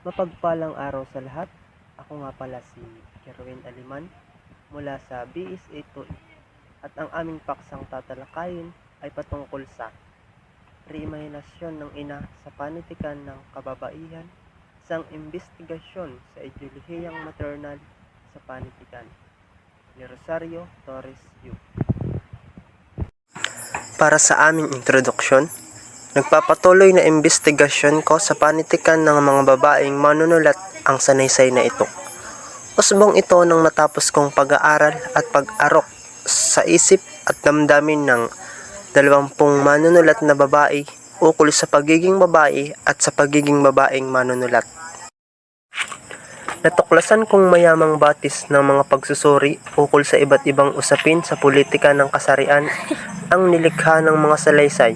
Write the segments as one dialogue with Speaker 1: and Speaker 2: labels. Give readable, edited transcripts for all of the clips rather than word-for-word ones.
Speaker 1: Mapagpalang araw sa lahat. Ako nga pala si Kerwin Aliman mula sa BSA 2 at ang aming paksang tatalakayin ay patungkol sa reimahinasyon ng ina sa panitikan ng kababaihan, isang imbestigasyon sa ideolohiyang maternal sa panitikan ni Rosario Torres Yu. Para sa aming introduksyon, nagpapatuloy na imbestigasyon ko sa panitikan ng mga babaeng manunulat ang sanaysay na ito. Usbong ito nang natapos kong pag-aaral at pag-arok sa isip at damdamin ng 20 manunulat na babae ukol sa pagiging babae at sa pagiging babaeng manunulat. Natuklasan kong mayamang batis ng mga pagsusuri ukol sa iba't ibang usapin sa politika ng kasarian ang nilikha ng mga salaysay.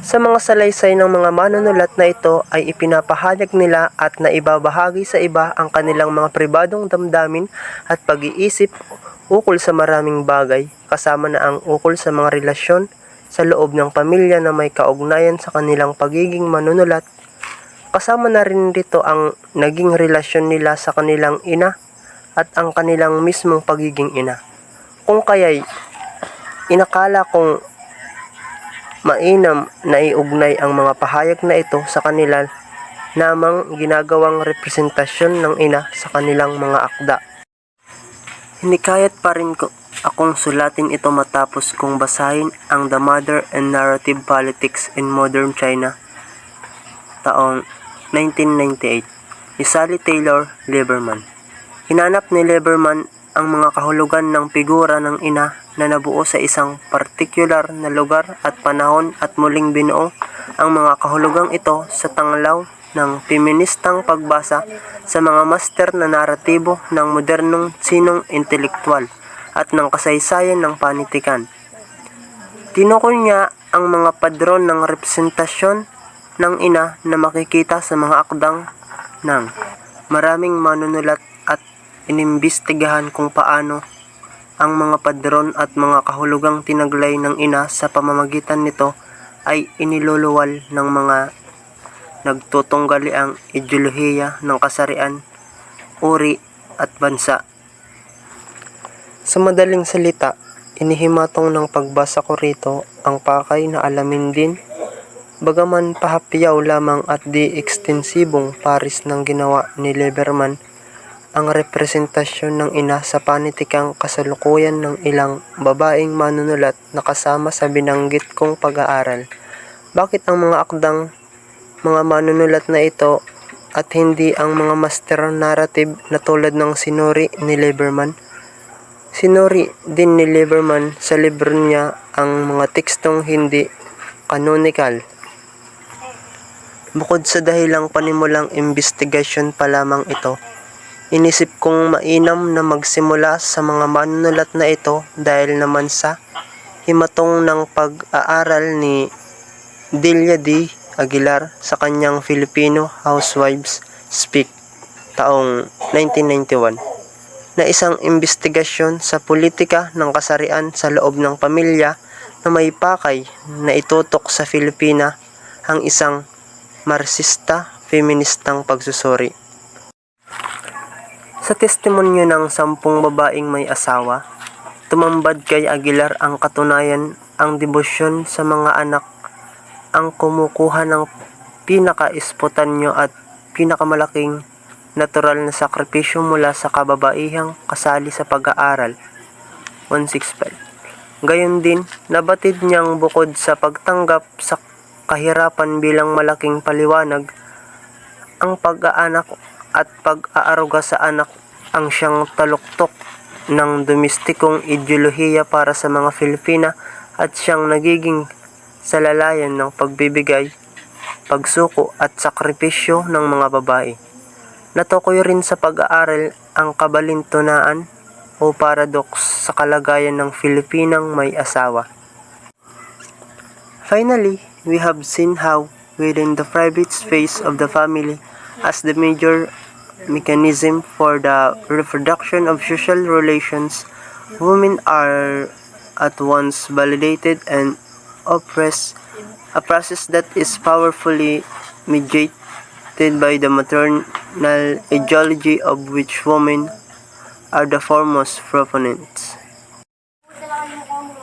Speaker 1: Sa mga salaysay ng mga manunulat na ito ay ipinapahayag nila at naibabahagi sa iba ang kanilang mga pribadong damdamin at pag-iisip ukol sa maraming bagay, kasama na ang ukol sa mga relasyon sa loob ng pamilya na may kaugnayan sa kanilang pagiging manunulat. Kasama na rin dito ang naging relasyon nila sa kanilang ina at ang kanilang mismong pagiging ina. Kung kaya'y inakala kong mainam na iugnay ang mga pahayag na ito sa kanila namang ginagawang representasyon ng ina sa kanilang mga akda. Hinikayat pa rin akong sulatin ito matapos kong basahin ang The Mother and Narrative Politics in Modern China taong 1998 ni Sally Taylor Lieberman. Hinanap ni Lieberman ang mga kahulugan ng figura ng ina na nabuo sa isang partikular na lugar at panahon at muling binuo ang mga kahulugang ito sa tanglaw ng feministang pagbasa sa mga master na naratibo ng modernong sinong intelektual at ng kasaysayan ng panitikan. Tinukoy niya ang mga padron ng representasyon ng ina na makikita sa mga akdang ng maraming manunulat at inimbestigahan kung paano ang mga padron at mga kahulugang tinaglay ng ina sa pamamagitan nito ay iniluluwal ng mga nagtutunggali ang ideolohiya ng kasarian, uri at bansa. Sa madaling salita, inihimatong ng pagbasa ko rito ang pakay na alamin din, bagaman pahapyaw lamang at di ekstensibong paris ng ginawa ni Lieberman, ang representasyon ng ina sa panitikang kasalukuyan ng ilang babaeng manunulat na kasama sa binanggit kong pag-aaral. Bakit ang mga akdang mga manunulat na ito at hindi ang mga master narrative na tulad ng sinuri ni Lieberman? Sinuri din ni Lieberman sa libro niya ang mga tekstong hindi canonical. Bukod sa dahilang panimulang investigasyon pa lamang ito, inisip kong mainam na magsimula sa mga manunulat na ito dahil naman sa himatong ng pag-aaral ni Delia D. Aguilar sa kanyang Filipino Housewives Speak taong 1991 na isang investigasyon sa politika ng kasarian sa loob ng pamilya na may pakay na itutok sa Filipina ang isang Marxista feministang pagsusuri. Sa testimonyo ng 10 babaeng may asawa, tumambad kay Aguilar ang katunayan ang debosyon sa mga anak ang kumukuha ng pinaka-espontanyo at pinakamalaking natural na sakripisyo mula sa kababaihang kasali sa pag-aaral. 165. Gayon din, nabatid niyang bukod sa pagtanggap sa kahirapan bilang malaking paliwanag, ang pag-aanak at pag-aaruga sa anak ang siyang taluktok ng domestikong ideolohiya para sa mga Filipina at siyang nagiging salalayan ng pagbibigay, pagsuko at sakripisyo ng mga babae. Natukoy rin sa pag-aaral ang kabalintunaan o paradox sa kalagayan ng Filipinang may asawa. Finally, we have seen how, within the private space of the family, as the major mechanism for the reproduction of social relations, women are at once validated and oppressed, a process that is powerfully mediated dictated by the maternal ideology of which women are the foremost proponents.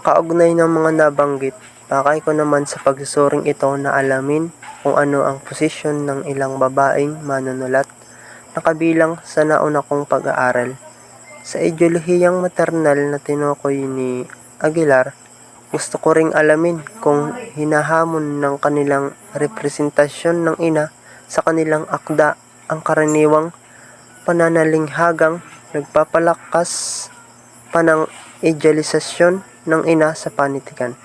Speaker 1: Kaugnay ng mga nabanggit, pakay ko naman sa pagsusuring ito na alamin kung ano ang posisyon ng ilang babaeng manunulat na kabilang sa nauna kong pag-aaral. Sa ideolohiyang maternal na tinukoy ni Aguilar, gusto ko ring alamin kung hinahamon ng kanilang representasyon ng ina sa kanilang akda ang karaniwang pananalinghagang nagpapalakas pa ng idealisasyon ng ina sa panitikan.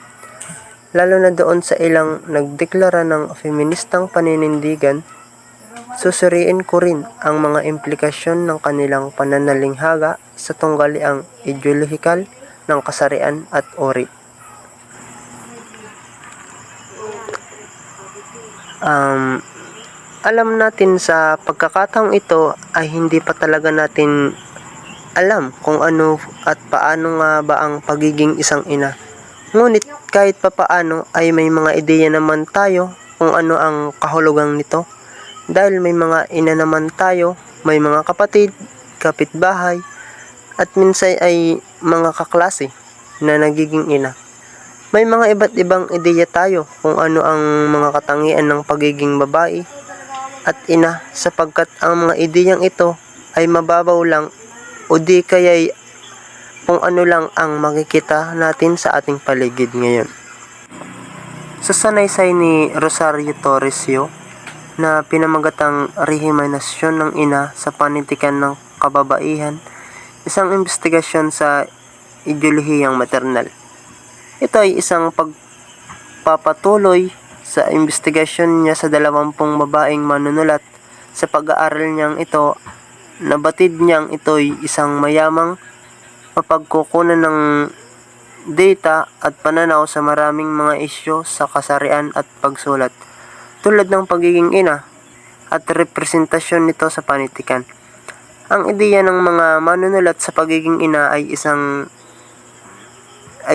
Speaker 1: Lalo na doon sa ilang nagdeklara ng feministang paninindigan, susuriin ko rin ang mga implikasyon ng kanilang pananalinghaga sa tunggaliang ideolohikal ng kasarian at uri. Alam natin sa pagkakataong ito ay hindi pa talaga natin alam kung ano at paano nga ba ang pagiging isang ina. Ngunit kahit papaano ay may mga ideya naman tayo kung ano ang kahulugang nito. Dahil may mga ina naman tayo, may mga kapatid, kapitbahay, at minsan ay mga kaklase na nagiging ina. May mga iba't ibang ideya tayo kung ano ang mga katangian ng pagiging babae at ina sapagkat ang mga ideyang ito ay mababaw lang o di kaya'y kung ano lang ang makikita natin sa ating paligid ngayon. Sa sanaysay ni Rosario Torresio na pinamagatang rehimanasyon ng ina sa panitikan ng kababaihan, isang investigasyon sa ideolohiyang maternal. Ito ay isang pagpapatuloy sa investigasyon niya sa 20 babaeng manunulat. Sa pag-aaral niyang ito, nabatid niyang ito'y isang mayamang mapagkukunan ng data at pananaw sa maraming mga isyu sa kasarian at pagsulat, tulad ng pagiging ina at representasyon nito sa panitikan. Ang ideya ng mga manunulat sa pagiging ina ay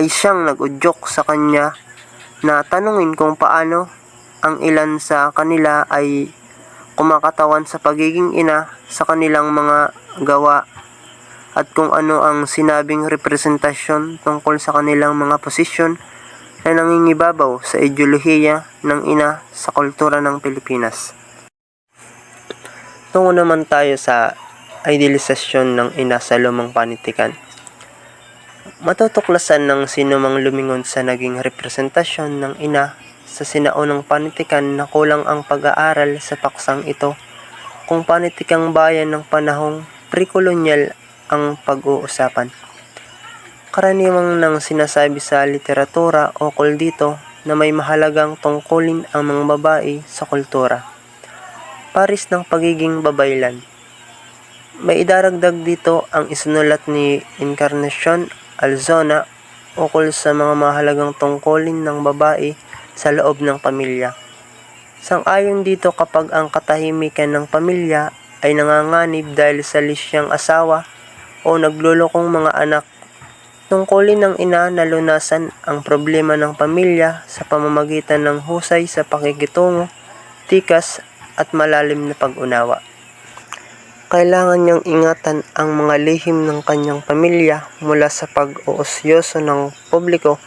Speaker 1: siyang nag-udyok sa kanya na tanungin kung paano ang ilan sa kanila ay kumakatawan sa pagiging ina sa kanilang mga gawa at kung ano ang sinabing representasyon tungkol sa kanilang mga posisyon na nangingibabaw sa ideolohiya ng ina sa kultura ng Pilipinas. Tungo naman tayo sa idealisasyon ng ina sa lumang panitikan. Matutuklasan ng sinumang lumingon sa naging representasyon ng ina sa sinaunang panitikan na kulang ang pag-aaral sa paksang ito kung panitikang bayan ng panahong pre-kolonyal ang pag-uusapan. Karaniwang nang sinasabi sa literatura ukol dito na may mahalagang tungkulin ang mga babae sa kultura. Paris ng pagiging babaylan. May idaragdag dito ang isinulat ni Encarnacion Alzona ukol sa mga mahalagang tungkulin ng babae sa loob ng pamilya. Sang-ayon dito kapag ang katahimikan ng pamilya ay nanganganib dahil sa lisyang asawa o naglulokong mga anak, tungkulin ng ina na lunasan ang problema ng pamilya sa pamamagitan ng husay sa pakikitungo, tikas at malalim na pag-unawa. Kailangan niyang ingatan ang mga lihim ng kanyang pamilya mula sa pag-uusyoso ng publiko.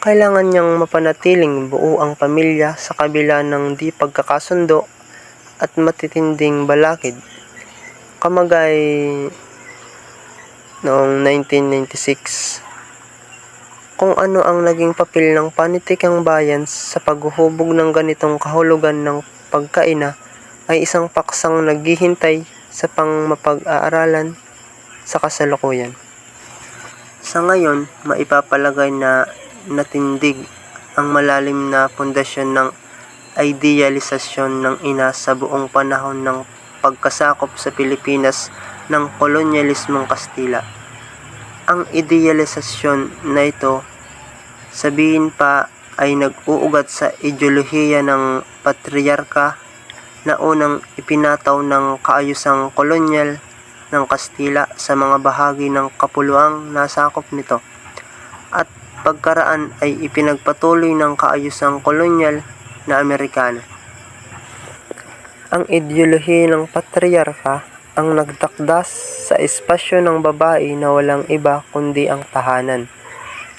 Speaker 1: Kailangan niyang mapanatiling buo ang pamilya sa kabila ng di pagkakasundo at matitinding balakid. Kamagay noong 1996. Kung ano ang naging papel ng panitikang bayan sa paghuhubog ng ganitong kahulugan ng pagkaina ay isang paksang naghihintay sa pangmapag-aaralan sa kasalukuyan. Sa ngayon, maipapalagay na natindig ang malalim na pundasyon ng idealisasyon ng ina sa buong panahon ng pagkasakop sa Pilipinas ng kolonyalismong Kastila. Ang idealisasyon na ito, sabihin pa, ay nag-uugat sa ideolohiya ng patriarka na unang ipinataw ng kaayusang kolonyal ng Kastila sa mga bahagi ng kapuluang nasakop nito at pagkaraan ay ipinagpatuloy ng kaayusang kolonyal na Amerikano. Ang ideolohiya ng patriarka ang nagtakdas sa espasyo ng babae na walang iba kundi ang tahanan.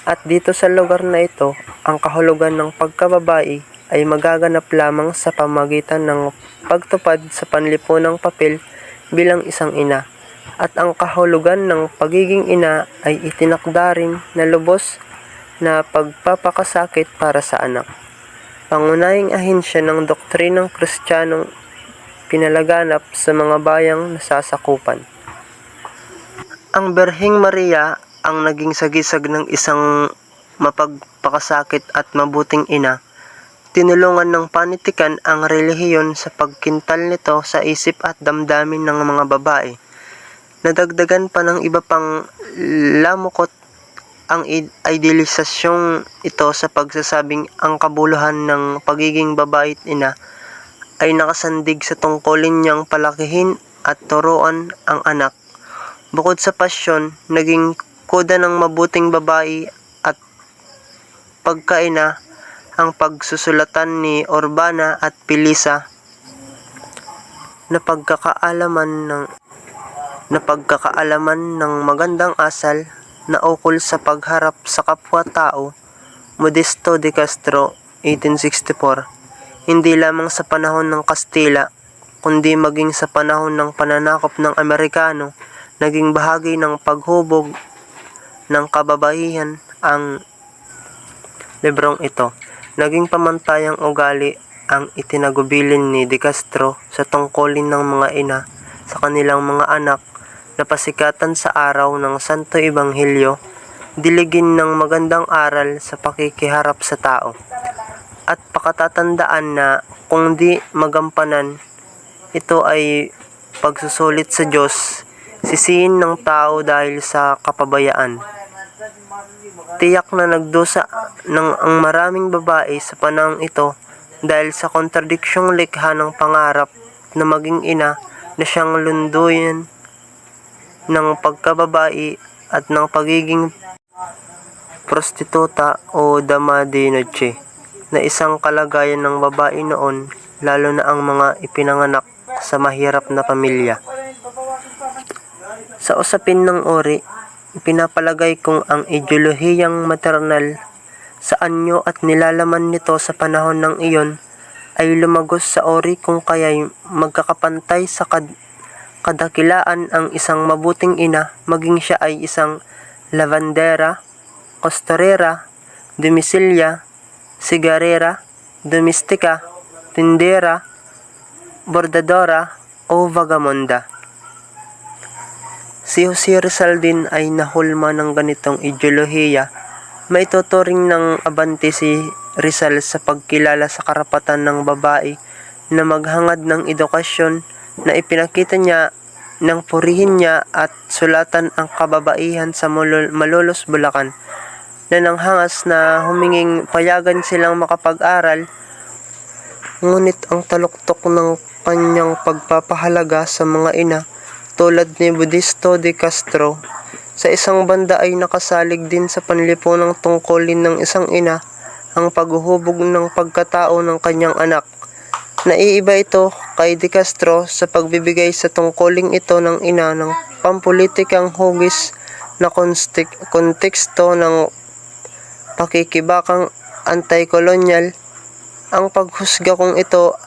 Speaker 1: At dito sa lugar na ito, ang kahulugan ng pagkababae ay magaganap lamang sa pamagitan ng pagtupad sa panlipunang papel bilang isang ina. At ang kahulugan ng pagiging ina ay itinakda rin na lubos na pagpapakasakit para sa anak. Pangunahing ahensya ng doktrinang Kristiyanong pinalaganap sa mga bayang nasasakupan. Ang Birheng Maria ang naging sagisag ng isang mapagpakasakit at mabuting ina. Tinulungan ng panitikan ang relihiyon sa pagkintal nito sa isip at damdamin ng mga babae. Nadagdagan pa ng iba pang lamukot ang idealisasyong ito sa pagsasabing ang kabuluhan ng pagiging babae at ina ay nakasandig sa tungkulin niyang palakihin at turuan ang anak. Bukod sa pasyon, naging koda ng mabuting babae at pagkaina ang pagsusulatan ni Urbana at Pilisa na pagkakaalaman ng magandang asal na ukol sa pagharap sa kapwa-tao. Modesto de Castro, 1864. Hindi lamang sa panahon ng Kastila, kundi maging sa panahon ng pananakop ng Amerikano, naging bahagi ng paghubog ng kababaihan ang librong ito. Naging pamantayang ugali ang itinagubilin ni De Castro sa tungkulin ng mga ina sa kanilang mga anak na pasikatan sa araw ng Santo Ebanghelyo, diligin ng magandang aral sa pakikiharap sa tao. At pakatatandaan na kung di magampanan, ito ay pagsusulit sa Diyos, sisihin ng tao dahil sa kapabayaan. Tiyak na nagdusa ng ang maraming babae sa panahong ito dahil sa kontradiksyong likha ng pangarap na maging ina na siyang lunduyan ng pagkababae at ng pagiging prostituta o dama de noche na isang kalagayan ng babae noon, lalo na ang mga ipinanganak sa mahirap na pamilya. Sa usapin ng uri, ipinapalagay kong ang ideolohiyang maternal sa anyo at nilalaman nito sa panahon ng iyon ay lumagos sa uri kung kaya'y magkakapantay sa kadakilaan ang isang mabuting ina, maging siya ay isang lavandera, costurera, domisilya, sigarera, domestika, tindera, bordadora o vagamonda. Si Jose Rizal din ay nahulma ng ganitong ideolohiya. Maituturing ng abante si Rizal sa pagkilala sa karapatan ng babae na maghangad ng edukasyon na ipinakita niya nang purihin niya at sulatan ang kababaihan sa Malolos, Bulacan, na nanghangas na huminging payagan silang makapag-aral, ngunit ang taluktok ng kanyang pagpapahalaga sa mga ina tulad ni Modesto de Castro sa isang banda ay nakasalig din sa panlipunang tungkulin ng isang ina ang paghuhubog ng pagkatao ng kanyang anak. Naiiba ito kay De Castro sa pagbibigay sa tungkuling ito ng ina ng pampulitikang hugis na konteksto ng pakikibakang anti-kolonyal. Ang paghusga kong ito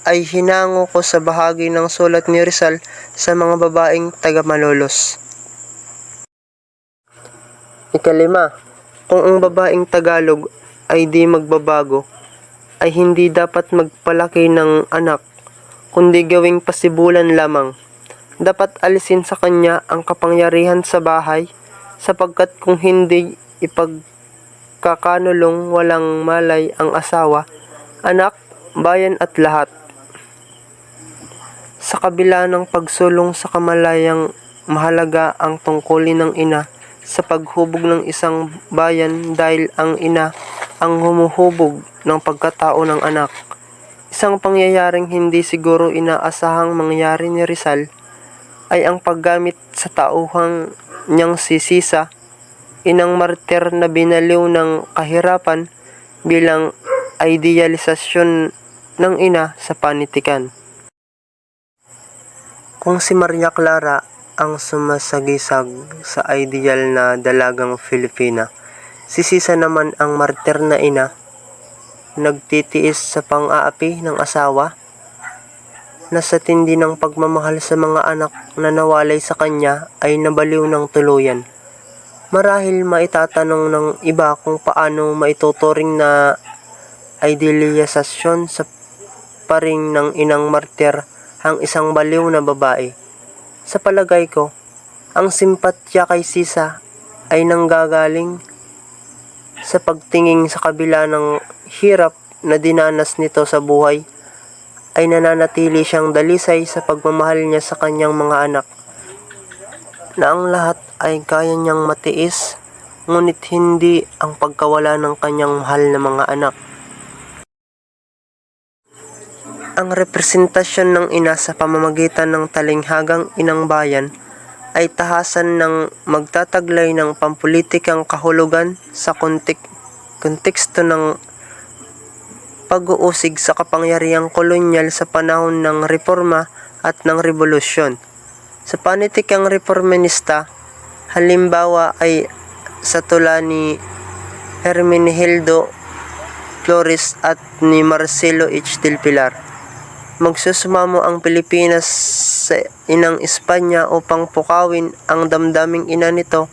Speaker 1: ay hinango ko sa bahagi ng sulat ni Rizal sa mga babaeng taga-Malolos. Ikalima, kung ang babaeng Tagalog ay di magbabago, ay hindi dapat magpalaki ng anak, kundi gawing pasibulan lamang. Dapat alisin sa kanya ang kapangyarihan sa bahay, sapagkat kung hindi ipagkakanulong walang malay ang asawa, anak, bayan at lahat. Sa kabila ng pagsulong sa kamalayang, mahalaga ang tungkulin ng ina sa paghubog ng isang bayan dahil ang ina ang humuhubog ng pagkatao ng anak. Isang pangyayaring hindi siguro inaasahang mangyari ni Rizal ay ang paggamit sa tauhang niyang si Sisa, inang martir na binaliw ng kahirapan bilang idealisasyon ng ina sa panitikan. Kung si Maria Clara ang sumasagisag sa ideal na dalagang Filipina, si Sisa naman ang martir na ina, nagtitiis sa pang-aapi ng asawa, na sa tindi ng pagmamahal sa mga anak na nawalay sa kanya ay nabaliw ng tuluyan. Marahil maitatanong ng iba kung paano maituturing na idealisasyon sa paring ng inang martir ang isang baliw na babae. Sa palagay ko, ang simpatya kay Sisa ay nanggagaling sa pagtingin sa kabila ng hirap na dinanas nito sa buhay, ay nananatili siyang dalisay sa pagmamahal niya sa kanyang mga anak, na ang lahat ay kaya niyang matiis, ngunit hindi ang pagkawala ng kanyang mahal na mga anak. Ang representasyon ng ina sa pamamagitan ng talinghagang inang bayan ay tahasan ng magtataglay ng pampulitikang kahulugan sa konteksto ng pag-uusig sa kapangyarihang kolonyal sa panahon ng reforma at ng revolusyon. Sa panitikang reformista, halimbawa ay sa tula ni Hermenegildo Flores at ni Marcelo H. del Pilar, magsusumamo ang Pilipinas sa inang Espanya upang pukawin ang damdaming ina nito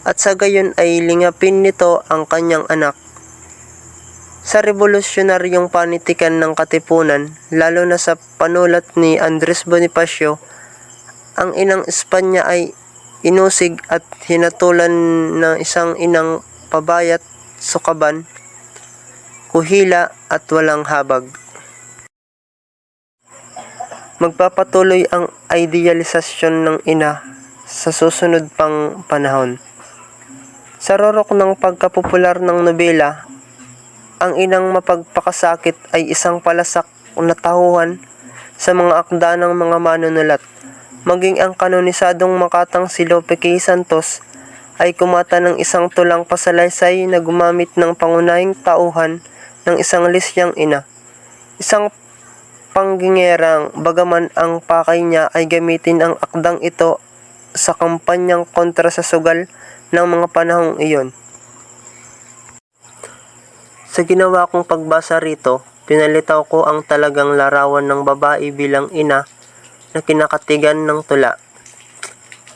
Speaker 1: at sa gayon ay lingapin nito ang kanyang anak. Sa revolusyonaryong panitikan ng Katipunan, lalo na sa panulat ni Andres Bonifacio, ang inang Espanya ay inusig at hinatulan ng isang inang pabayat, sukaban, kuhila at walang habag. Magpapatuloy ang idealisasyon ng ina sa susunod pang panahon. Sa rorok ng pagkapopular ng nobela, ang inang mapagpakasakit ay isang palasak na tauhan sa mga akda ng mga manunulat. Maging ang kanonisadong Makatang si Lope K. Santos ay kumata ng isang tulang pasalaysay na gumamit ng pangunahing tauhan ng isang lisyang ina. Isang panggingerang, bagaman ang pakay niya ay gamitin ang akdang ito sa kampanyang kontra sa sugal ng mga panahong iyon. Sa ginawa kong pagbasa rito, pinalitaw ko ang talagang larawan ng babae bilang ina na kinakatigan ng tula.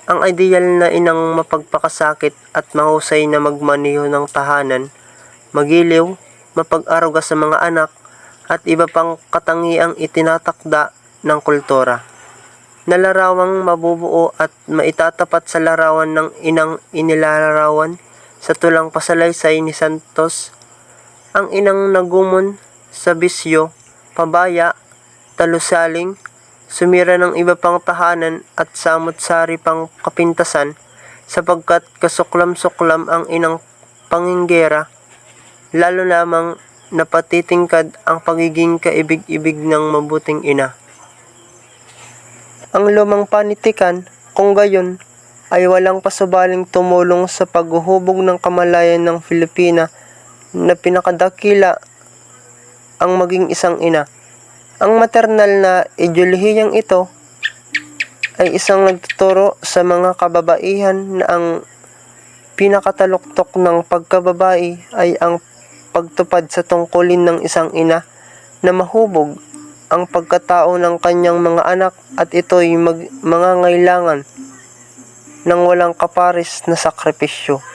Speaker 1: Ang ideal na inang mapagpakasakit at mahusay na magmaneho ng tahanan, magiliw, mapag-aruga sa mga anak, at iba pang katangiang itinatakda ng kultura, na larawang mabubuo at maitatapat sa larawan ng inang inilalarawan sa tulang pasalaysay ni Santos, ang inang nagumon sa bisyo, pabaya, talusaling, sumira ng iba pang tahanan at samot-sari pang kapintasan, sapagkat kasuklam-suklam ang inang panginggera, lalo lamang napatitingkad ang pagiging kaibig-ibig ng mabuting ina. Ang lumang panitikan, kung gayon, ay walang pasubaling tumulong sa paghuhubog ng kamalayan ng Filipina na pinakadakila ang maging isang ina. Ang maternal na ideolohiyang ito ay isang nagtuturo sa mga kababaihan na ang pinakataluktok ng pagkababae ay ang pagtupad sa tungkulin ng isang ina na mahubog ang pagkatao ng kanyang mga anak at ito'y mangangailangan ng walang kaparis na sakripisyo.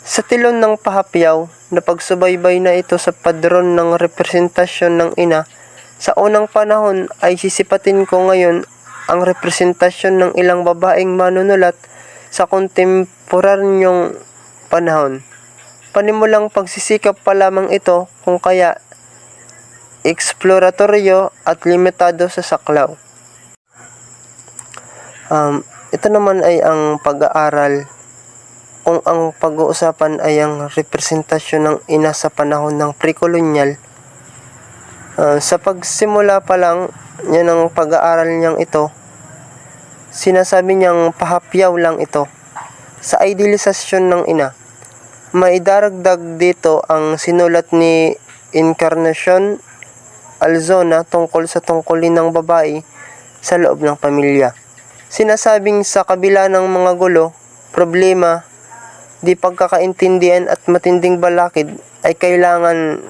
Speaker 1: Sa tilon ng pahapyaw na pagsubaybay na ito sa padron ng representasyon ng ina, sa unang panahon ay sisipatin ko ngayon ang representasyon ng ilang babaeng manunulat sa kontemporaryong panahon. Panimulang pagsisikap pa lamang ito kung kaya eksploratoryo at limitado sa saklaw. Ito naman ay ang pag-aaral kung ang pag-uusapan ay ang representasyon ng ina sa panahon ng pre-kolonyal. Sa pagsimula pa lang yan ang pag-aaral niyang ito, sinasabi niyang pahapyaw lang ito sa idealisasyon ng ina. Maidaragdag dito ang sinulat ni Encarnacion Alzona tungkol sa tungkulin ng babae sa loob ng pamilya. Sinasabing sa kabila ng mga gulo, problema, di pagkakaintindihan at matinding balakid ay kailangan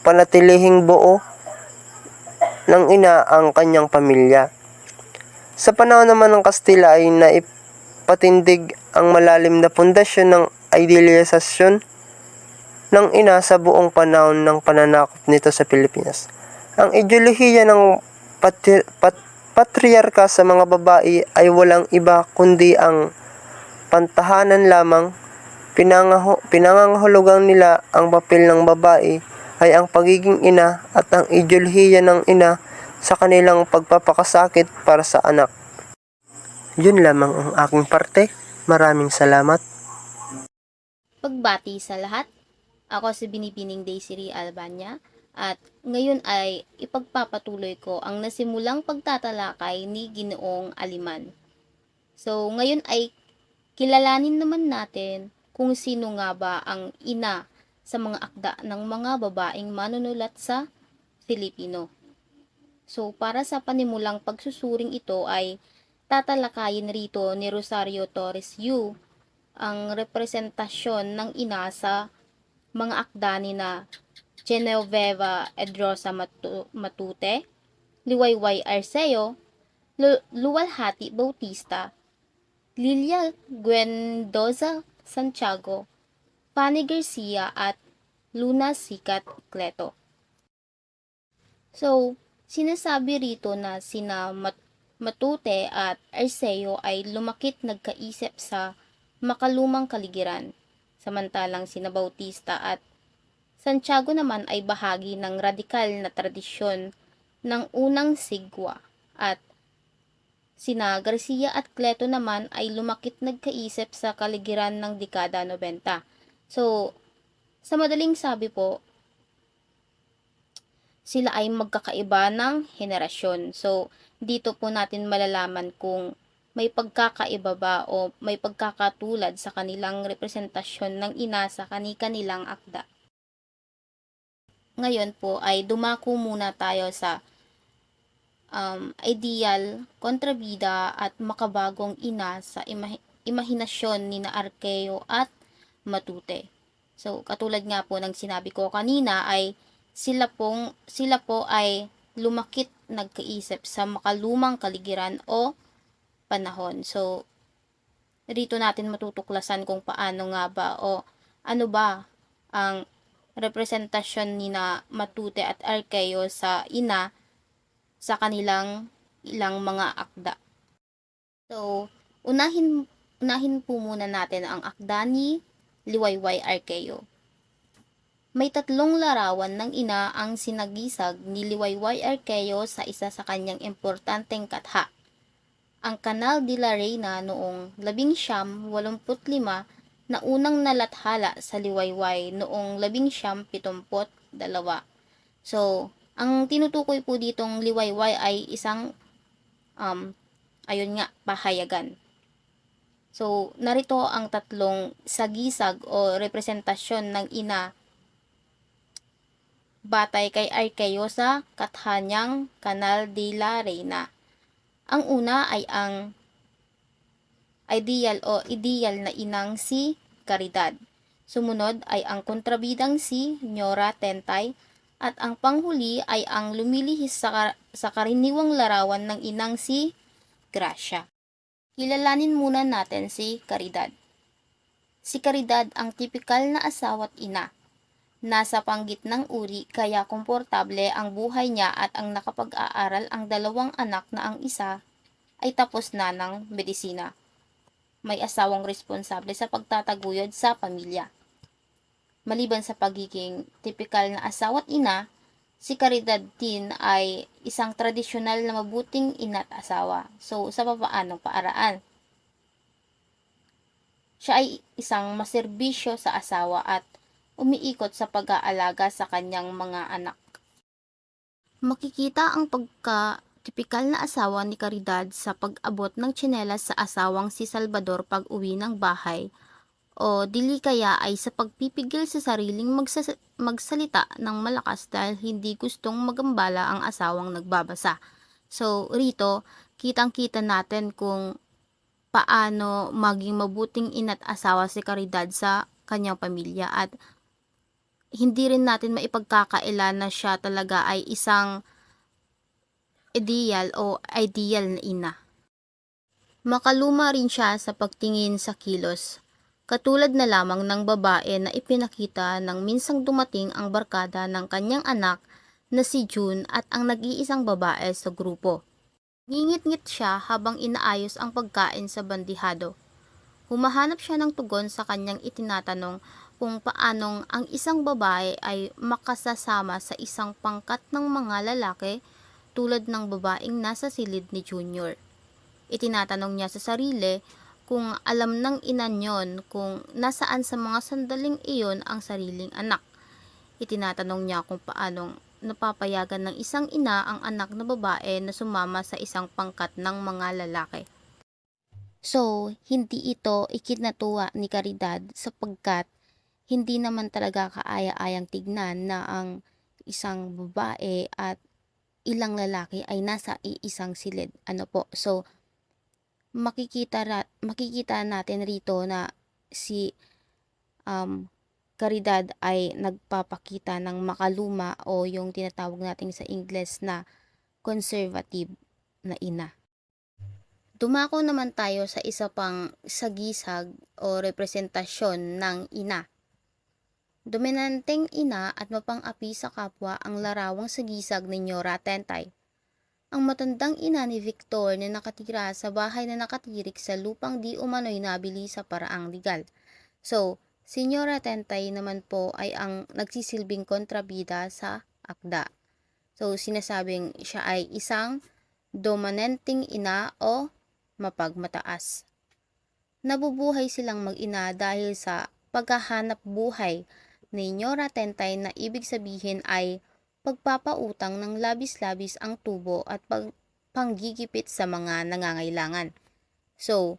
Speaker 1: panatilihing buo ng ina ang kanyang pamilya. Sa panahon naman ng Kastila ay naipatindig ang malalim na pundasyon ng idealisasyon ng ina sa buong panahon ng pananakop nito sa Pilipinas. Ang ideolohiya ng patriarka sa mga babae ay walang iba kundi ang pantahanan lamang. Pinangangahulugan nila ang papel ng babae ay ang pagiging ina at ang ideolohiya ng ina sa kanilang pagpapakasakit para sa anak. Yun lamang ang aking parte. Maraming salamat.
Speaker 2: Pagbati sa lahat, ako si Binibining Daisy Albania at ngayon ay ipagpapatuloy ko ang nasimulang pagtatalakay ni Ginoong Aliman. So ngayon ay kilalanin naman natin kung sino nga ba ang ina sa mga akda ng mga babaeng manunulat sa Filipino. So para sa panimulang pagsusuring ito ay tatalakayin rito ni Rosario Torres Yu ang representasyon ng ina sa mga akda ni na Genoveva Edrosa Matute, Liwayway Arceo, Luwalhati Bautista, Lilia Guendoza Santiago, Fanny Garcia at Luna Sikat Cleto. So, sinasabi rito na sina Matute at Arceo ay lumakit nagkaisip sa makalumang kaligiran, samantalang sina Bautista at Santiago naman ay bahagi ng radikal na tradisyon ng unang sigwa at sina Garcia at Cleto naman ay lumakit nagkaisip sa kaligiran ng dekada 90. So, sa madaling sabi po, sila ay magkakaiba ng henerasyon. So, dito po natin malalaman kung may pagkakaiba ba o may pagkakatulad sa kanilang representasyon ng ina sa kani-kanilang akda. Ngayon po ay dumako muna tayo sa ideal, kontrabida at makabagong ina sa imahinasyon ni na Arceo at Matute. So, katulad nga po ng sinabi ko kanina ay sila po ay lumakit nagkaisip sa makalumang kaligiran o panahon. So, rito natin matutuklasan kung paano nga ba o ano ba ang representasyon ni na Matute at Arceo sa ina sa kanilang ilang mga akda. So, unahin po muna natin ang akda ni Liwayway Arceo. May tatlong larawan ng ina ang sinagisag ni Liwayway Arceo sa isa sa kanyang importanteng katha. Ang Canal de la Reina noong 1985 na unang nalathala sa Liwayway noong 1972. So, ang tinutukoy po ditong Liwayway ay isang pahayagan. So, narito ang tatlong sagisag o representasyon ng ina batay kay Arceo sa kathanyang Canal de la Reina. Ang una ay ang ideal na inang si Caridad. Sumunod ay ang kontrabidang si Nyora Tentay at ang panghuli ay ang lumilihis sa karaniwang larawan ng inang si Gracia. Kilalanin muna natin si Caridad. Si Caridad ang tipikal na asawa't ina. Nasa panggitnang uri kaya komportable ang buhay niya at ang nakapag-aaral ang dalawang anak na ang isa ay tapos na ng medisina. May asawang responsable sa pagtataguyod sa pamilya. Maliban sa pagiging tipikal na asawa't ina, si Caridad din ay isang tradisyonal na mabuting ina't asawa. So, sa papaanong paraan? Siya ay isang maserbisyo sa asawa at umiikot sa pag-aalaga sa kanyang mga anak. Makikita ang pagka-tipikal na asawa ni Caridad sa pag-abot ng tsinelas sa asawang si Salvador pag uwi ng bahay o dili kaya ay sa pagpipigil sa sariling magsalita ng malakas dahil hindi gustong magambala ang asawang nagbabasa. So, rito, kitang-kita natin kung paano maging mabuting ina't asawa si Caridad sa kanyang pamilya at hindi rin natin maipagkakaila na siya talaga ay isang ideal na ina. Makaluma rin siya sa pagtingin sa kilos. Katulad na lamang ng babae na ipinakita nang minsang dumating ang barkada ng kanyang anak na si June at ang nag-iisang babae sa grupo. Ngingit-ngit siya habang inaayos ang pagkain sa bandihado. Humahanap siya ng tugon sa kanyang itinatanong kung paanong ang isang babae ay makasasama sa isang pangkat ng mga lalaki tulad ng babaeng nasa silid ni Junior. Itinatanong niya sa sarili kung alam ng ina niyon kung nasaan sa mga sandaling iyon ang sariling anak. Itinatanong niya kung paanong napapayagan ng isang ina ang anak na babae na sumama sa isang pangkat ng mga lalaki. So, hindi ito ikinatuwa ni Caridad sapagkat hindi naman talaga kaaya-ayang tignan na ang isang babae at ilang lalaki ay nasa iisang silid. So, makikita natin rito na si Caridad ay nagpapakita ng makaluma o yung tinatawag natin sa Ingles na conservative na ina. Dumako naman tayo sa isa pang sagisag o representasyon ng ina. Dominanteng ina at mapang-api sa kapwa ang larawang sagisag ni Nyora Tentay. Ang matandang ina ni Victor na nakatira sa bahay na nakatirik sa lupang di umano'y nabili sa paraang legal. So, si Nyora Tentay naman po ay ang nagsisilbing kontrabida sa akda. So, sinasabing siya ay isang dominanteng ina o mapagmataas. Nabubuhay silang mag-ina dahil sa paghahanap buhay ni Nyora Tentay na ibig sabihin ay pagpapautang ng labis-labis ang tubo at panggigipit sa mga nangangailangan. So,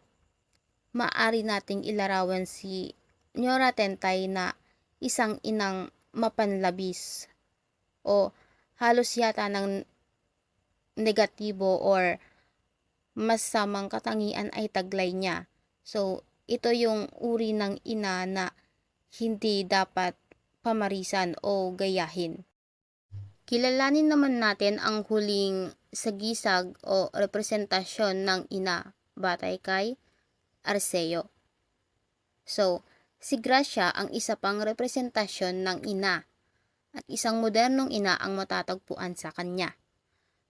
Speaker 2: maaari nating ilarawan si Nyora Tentay na isang inang mapanlabis o halos yata ng negatibo or masamang katangian ay taglay niya. So, ito yung uri ng ina na hindi dapat pamarisan o gayahin. Kilalanin naman natin ang huling sagisag o representasyon ng ina batay kay Arceo. So, si Gracia ang isa pang representasyon ng ina at isang modernong ina ang matatagpuan sa kanya.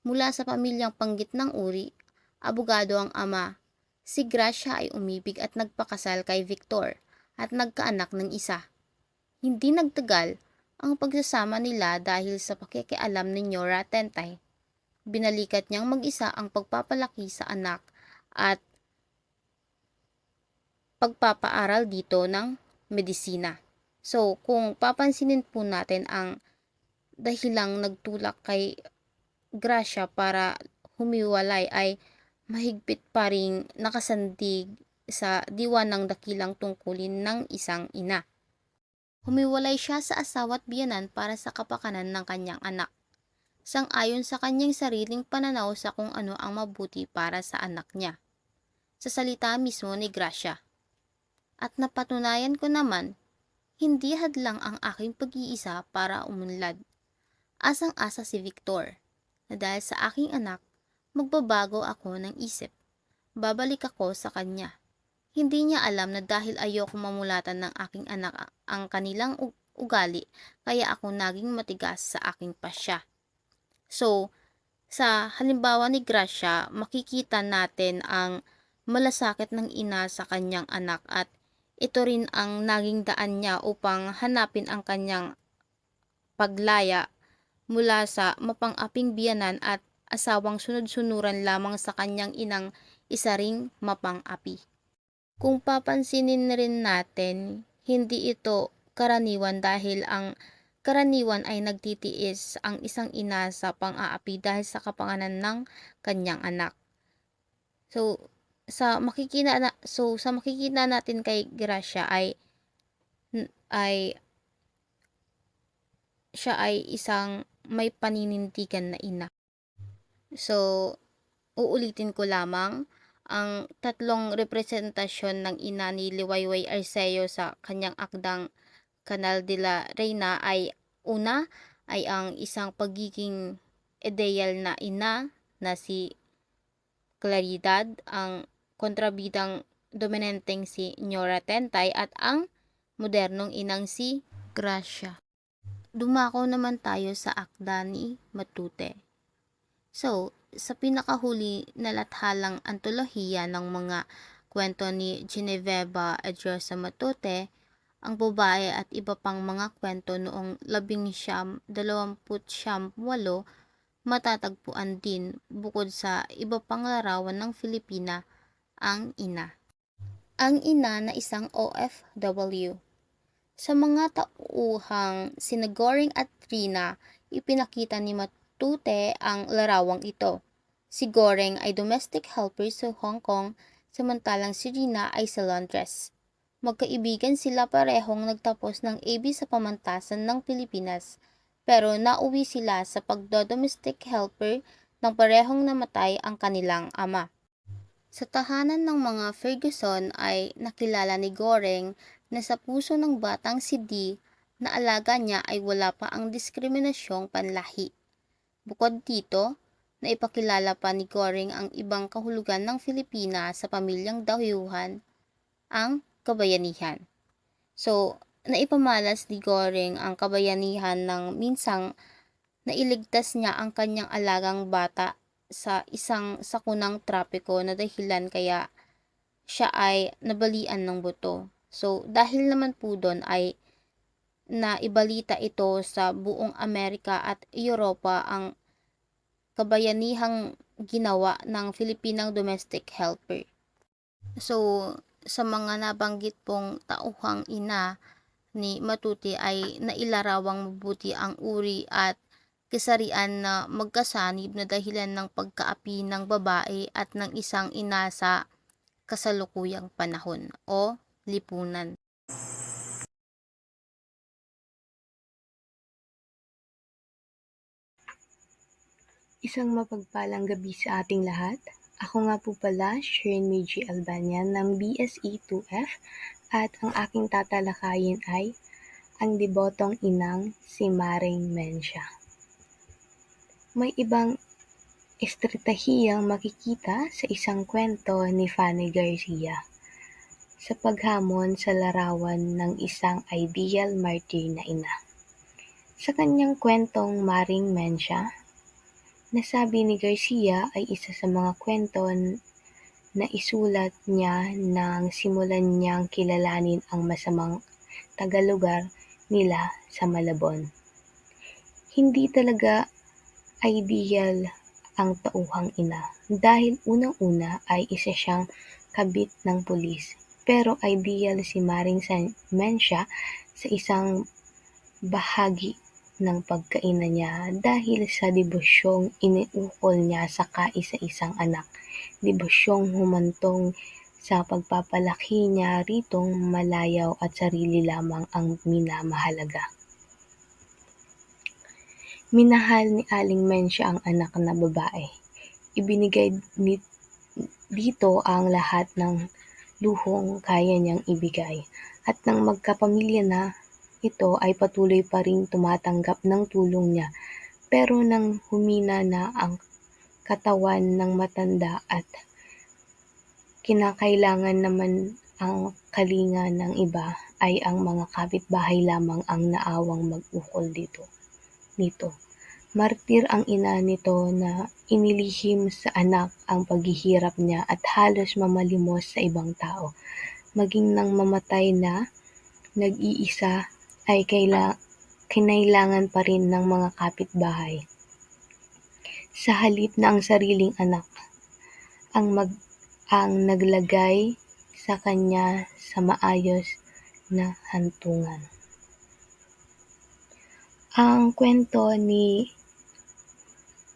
Speaker 2: Mula sa pamilyang panggitnang uri, abogado ang ama, si Gracia ay umibig at nagpakasal kay Victor at nagkaanak ng isa. Hindi nagtagal ang pagsasama nila dahil sa pakikialam ni Nyora Tentay. Binalikat niyang mag-isa ang pagpapalaki sa anak at pagpapaaral dito ng medisina. So, kung papansinin po natin ang dahilang nagtulak kay Gracia para humiwalay ay mahigpit pa ring nakasandig sa diwa ng dakilang tungkulin ng isang ina. Humiwalay siya sa asawa at biyanan para sa kapakanan ng kanyang anak. Sang-ayon sa kanyang sariling pananaw sa kung ano ang mabuti para sa anak niya. Sa salita mismo ni Gracia. At napatunayan ko naman, hindi hadlang ang aking pag-iisa para umunlad. Asang-asa si Victor, na dahil sa aking anak, magbabago ako ng isip. Babalik ako sa kanya. Hindi niya alam na dahil ayoko mamulatan ng aking anak ang kanilang ugali, kaya ako naging matigas sa aking pasya. So, sa halimbawa ni Gracia, makikita natin ang malasakit ng ina sa kanyang anak at ito rin ang naging daan niya upang hanapin ang kanyang paglaya mula sa mapang-aping biyanan at asawang sunod-sunuran lamang sa kanyang inang isa ring mapang-api. Kung papansinin rin natin, hindi ito karaniwan dahil ang karaniwan ay nagtitiis ang isang ina sa pang-aapi dahil sa kapanganan ng kanyang anak. So, sa makikita natin kay Gracia ay siya ay isang may paninindigan na ina. So, uulitin ko lamang, ang tatlong representasyon ng ina ni Liwayway Arceo sa kanyang akdang Canal de la Reina ay una ay ang isang pagiging ideal na ina na si Claridad, ang kontrabidang dominanteng si Nyora Tentay at ang modernong inang si Gracia. Dumako naman tayo sa akda ni Matute. So, sa pinakahuli na lathalang antolohiya ng mga kwento ni Genoveva Adrosa Matute, ang babae at iba pang mga kwento noong 1928 matatagpuan din bukod sa iba pang larawan ng Filipina, ang ina. Ang ina na isang OFW. Sa mga tauhang sina Goring at Trina, ipinakita ni Matute ang larawang ito. Si Goring ay domestic helper sa Hong Kong, samantalang si Rina ay sa laundress. Magkaibigan sila, parehong nagtapos ng AB sa pamantasan ng Pilipinas, pero nauwi sila sa pagdo-domestic helper nang parehong namatay ang kanilang ama. Sa tahanan ng mga Ferguson ay nakilala ni Goring na sa puso ng batang si D na alaga niya ay wala pa ang diskriminasyong panlahi. Bukod dito, naipakilala pa ni Goring ang ibang kahulugan ng Filipina sa pamilyang dayuhan, ang kabayanihan. So, naipamalas ni Goring ang kabayanihan ng minsang nailigtas niya ang kanyang alagang bata sa isang sakunang trapiko na dahilan kaya siya ay nabalian ng buto. So, dahil naman po doon ay naibalita ito sa buong Amerika at Europa ang kabayanihang ginawa ng Filipinang domestic helper. So, sa mga nabanggit pong tauhang ina ni Matuti ay nailarawang mabuti ang uri at kasarian na magkasanib na dahilan ng pagkaapi ng babae at ng isang ina sa kasalukuyang panahon o lipunan.
Speaker 3: Isang mapagpalang gabi sa ating lahat. Ako nga po pala, Shireen Meiji Albanian ng BSE 2F at ang aking tatalakayin ay ang debotong inang si Maring Mencia. May ibang estratehiyang makikita sa isang kwento ni Fanny Garcia sa paghamon sa larawan ng isang ideal martyr na ina. Sa kanyang kwentong Maring Mencia, nasabi ni Garcia ay isa sa mga kwento na isulat niya nang simulan niyang kilalanin ang masamang tagalugar nila sa Malabon. Hindi talaga ideal ang tauhang ina dahil unang-una ay isa siyang kabit ng pulis, pero ideal si Maring Mencia sa isang bahagi ng pagkaina niya dahil sa debusyong iniukol niya sa kaisa-isang anak, debusyong humantong sa pagpapalaki niya ritong malayaw at sarili lamang ang minamahalaga. Minahal ni Aling Mencia ang anak na babae. Ibinigay dito ang lahat ng luhong kaya niyang ibigay, at nang magkapamilya na ito ay patuloy pa ring tumatanggap ng tulong niya, pero nang humina na ang katawan ng matanda at kinakailangan naman ang kalinga ng iba, ay ang mga kapitbahay lamang ang naawang mag-ukol nito. Martir ang ina nito na inilihim sa anak ang paghihirap niya at halos mamalimos sa ibang tao. Maging nang mamatay na nag-iisa ay kinailangan pa rin ng mga kapitbahay. Sa halip na ang sariling anak ang naglagay sa kanya sa maayos na hantungan. Ang kwento ni